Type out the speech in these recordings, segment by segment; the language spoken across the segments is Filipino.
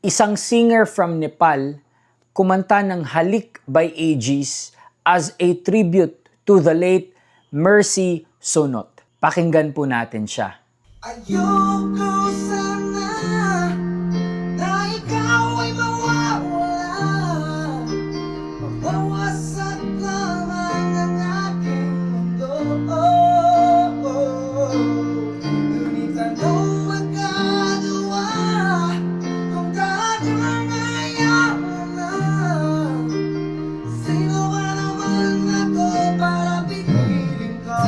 Isang singer from Nepal kumanta ng Halik by Aegis as a tribute to the late Mercy Sonot. Pakinggan po natin siya. Ayoko sana na ikaw ay mawawala, mawawasak lamang ang aking mundo. Ngunit anong magagawa kung talagang ayaw mo na? Sino ka naman ako para pigilan ka?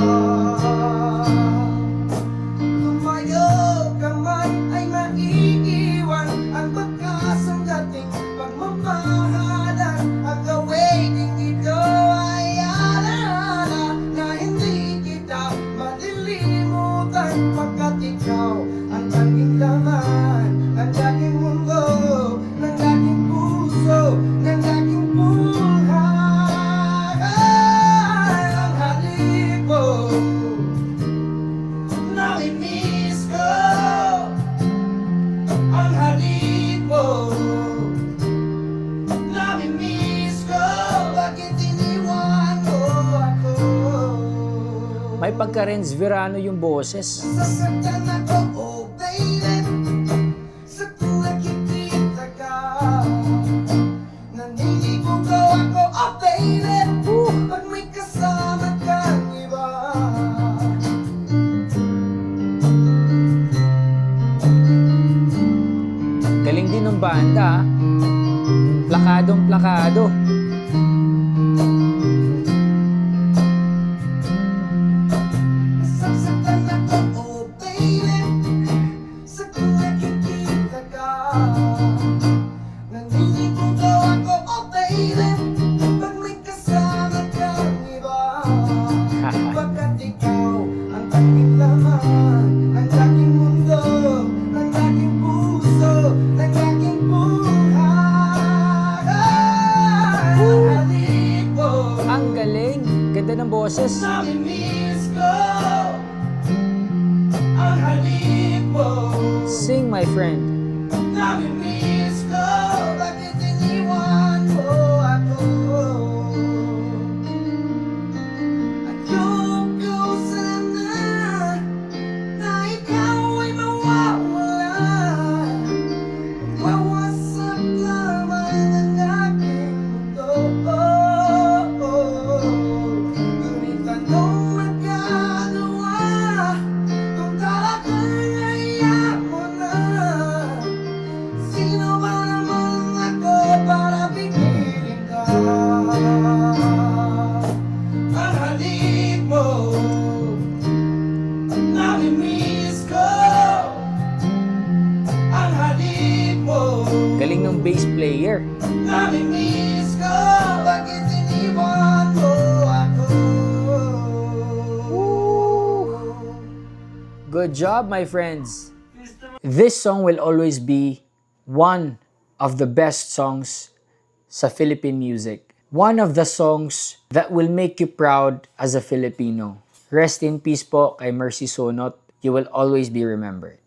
Pagkat ikaw ang tanging laman ng aking mundo, ng aking puso, ng aking buhay. Ang halik mo, nami-miss ko. Ang halik mo, nami-miss ko. Bakit iniwan mo ako? May pagka-Renz Virano yung boses. Sasaktan ako, oh baby, sa kung nakikita ka. Naniligaw ako, oh baby, pag may kasama kang iba. Galing din ng banda, plakadong plakado. Sasaktan ako, oh baby, sa kung nakikita ka. Naniligaw ako, oh baby, pag may kasama kang iba. Pagkat ikaw ang tanging laman ng aking mundo, ng aking puso, ng aking buhay. Ang halik mo, Ang galing, ganda ng boses. nami-miss ko. Ang halik mo, Sing, my friend. nami-miss ko. Bakit iniwan mo ako? Ayoko sana na ikaw ay mawawala, mawawasak lamang ang aking mundo. Ngunit anong magagawa kung talagang ayaw mo na? Sino ba naman ako para pigilan ka? Ang halik mo, nami-miss ko. Ang halik mo, Galing ng bass player. nami-miss ko. Bakit iniwan mo ako? Good job, my friends. This song will always be one of the best songs sa Philippine music. One of the songs that will make you proud as a Filipino. Rest in peace po kay Mercy Sonot. You will always be remembered.